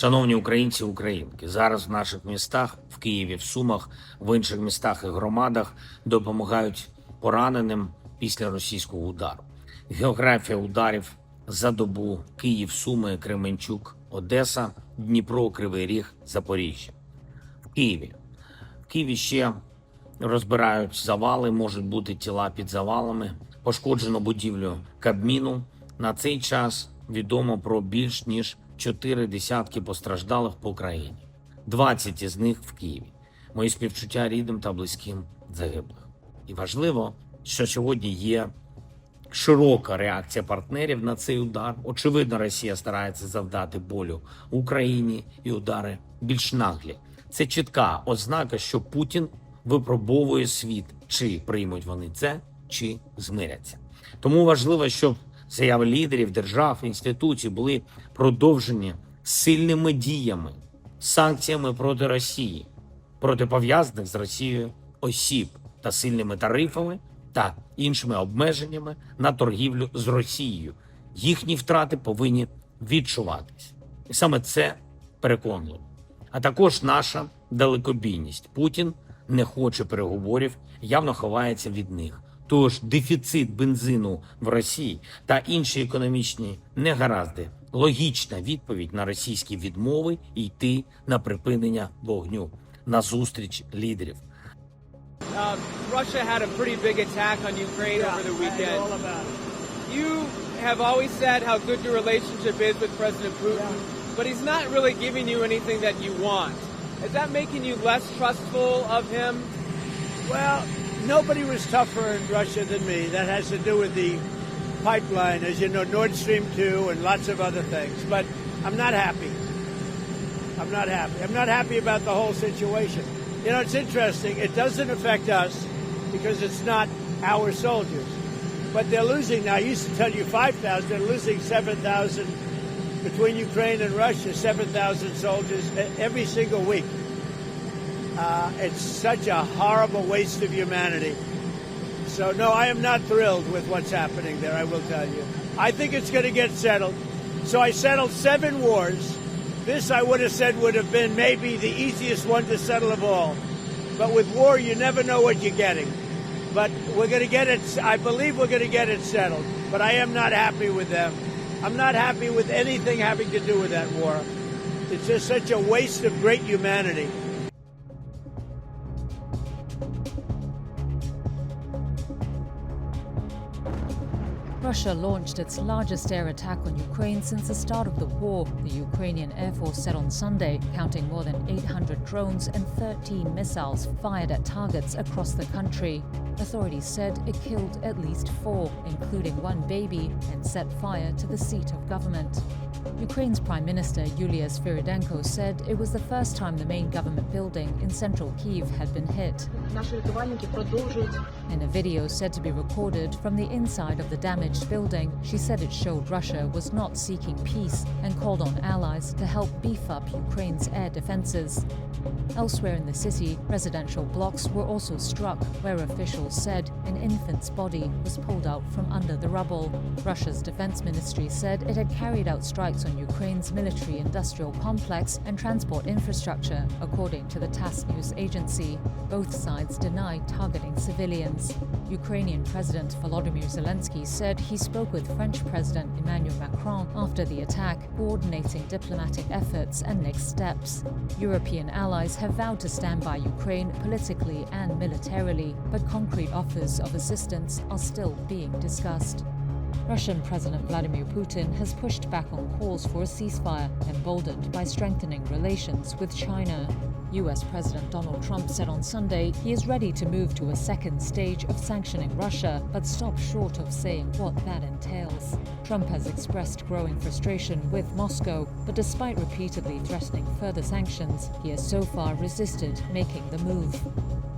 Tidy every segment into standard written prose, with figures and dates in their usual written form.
Шановні українці, українки, зараз в наших містах, в Києві, в Сумах, в інших містах і громадах допомагають пораненим після російського удару. Географія ударів за добу: Київ, Суми, Кременчук, Одеса, Дніпро, Кривий Ріг, Запоріжжя. В Києві ще розбирають завали, можуть бути тіла під завалами. Пошкоджено будівлю Кабміну. На цей час відомо про більш ніж 4 десятки постраждалих по країні. 20 із них в Києві. Мої співчуття рідним та близьким загиблих. І важливо, що сьогодні є широка реакція партнерів на цей удар. Очевидно, Росія старається завдати болю Україні, і удари більш наглі. Це чітка ознака, що Путін випробовує світ, чи приймуть вони це, чи змиряться. Тому важливо, щоб заяви лідерів держав, інституцій були продовжені сильними діями, санкціями проти Росії, проти пов'язаних з Росією осіб та сильними тарифами та іншими обмеженнями на торгівлю з Росією. Їхні втрати повинні відчуватись. І саме це переконливо. А також наша далекобійність. Путін не хоче переговорів, явно ховається від них. Тож дефіцит бензину в Росії та інші економічні негаразди – логічна відповідь на російські відмови йти на припинення вогню, на зустріч лідерів. Russia had a pretty big attack on Ukraine over the weekend. I know all about it. You have always said how good your relationship is with President Putin, but he's not really giving you anything that you want. Is that making you less trustful of him? Well, nobody was tougher in Russia than me. That has to do with the pipeline, as you know, Nord Stream 2 and lots of other things. But I'm not happy. I'm not happy. I'm not happy about the whole situation. You know, it's interesting. It doesn't affect us because it's not our soldiers. But they're losing now. I used to tell you 5,000. They're losing 7,000 between Ukraine and Russia, 7,000 soldiers every single week. It's such a horrible waste of humanity. So, no, I am not thrilled with what's happening there, I will tell you. I think it's going to get settled. So I settled 7 wars. This, I would have said, would have been maybe the easiest one to settle of all. But with war, you never know what you're getting. But we're going to get it, I believe we're going to get it settled. But I am not happy with them. I'm not happy with anything having to do with that war. It's just such a waste of great humanity. Russia launched its largest air attack on Ukraine since the start of the war, the Ukrainian Air Force said on Sunday, counting more than 800 drones and 13 missiles fired at targets across the country. Authorities said it killed at least 4, including 1 baby, and set fire to the seat of government. Ukraine's Prime Minister Yulia Sviridenko said it was the first time the main government building in central Kyiv had been hit. In a video said to be recorded from the inside of the damaged building, she said it showed Russia was not seeking peace and called on allies to help beef up Ukraine's air defenses. Elsewhere in the city, residential blocks were also struck, where officials said an infant's body was pulled out from under the rubble. Russia's defense ministry said it had carried out strikes on Ukraine's military-industrial complex and transport infrastructure, according to the TASS news agency. Both sides denied targeting civilians. Ukrainian President Volodymyr Zelensky said he spoke with French President Emmanuel Macron after the attack, coordinating diplomatic efforts and next steps. European allies have vowed to stand by Ukraine politically and militarily, but concrete offers of assistance are still being discussed. Russian President Vladimir Putin has pushed back on calls for a ceasefire, emboldened by strengthening relations with China. US President Donald Trump said on Sunday he is ready to move to a second stage of sanctioning Russia, but stopped short of saying what that entails. Trump has expressed growing frustration with Moscow, but despite repeatedly threatening further sanctions, he has so far resisted making the move.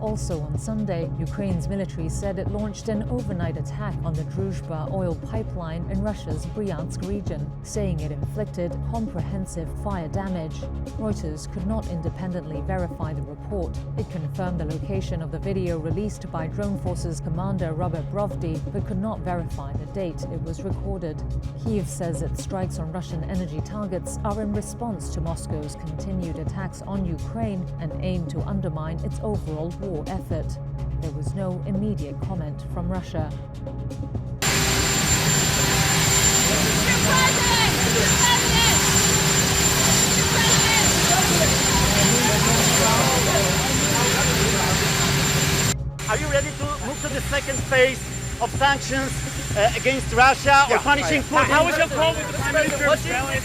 Also on Sunday, Ukraine's military said it launched an overnight attack on the Druzhba oil pipeline in Russia's Bryansk region, saying it inflicted comprehensive fire damage. Reuters could not independently verify the report. It confirmed the location of the video released by Drone Forces Commander Robert Brovdy, but could not verify the date it was recorded. Kyiv says its strikes on Russian energy targets are in response to Moscow's continued attacks on Ukraine and aim to undermine its overall war effort. There was no immediate comment from Russia. Are you ready to move to the second phase of sanctions against Russia or punishing Putin? How was your call with the Prime Minister of Australia?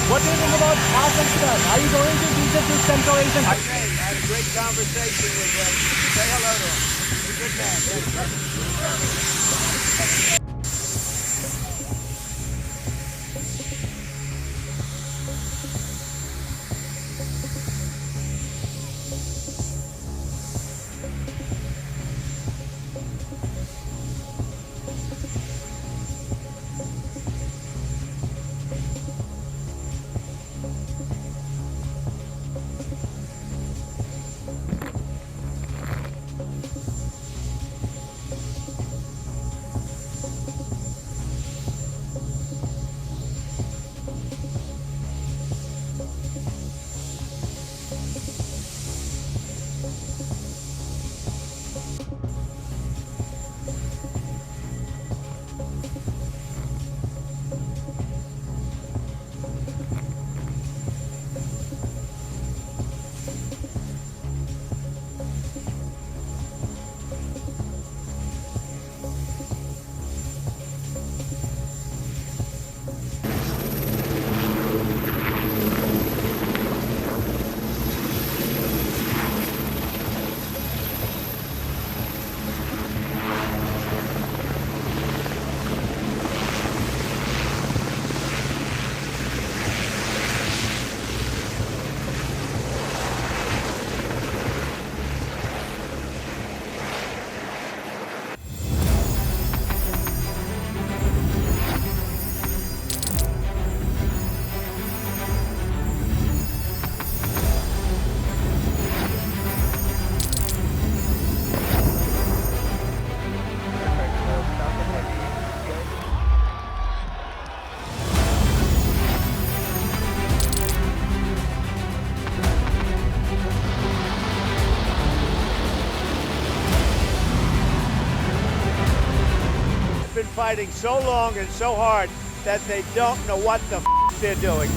What do you think about Kazakhstan? Are you going to visit this Central Asian country? I had a great conversation with him. Say hello to him. He's a good man. Been fighting so long and so hard that they don't know what the they're doing.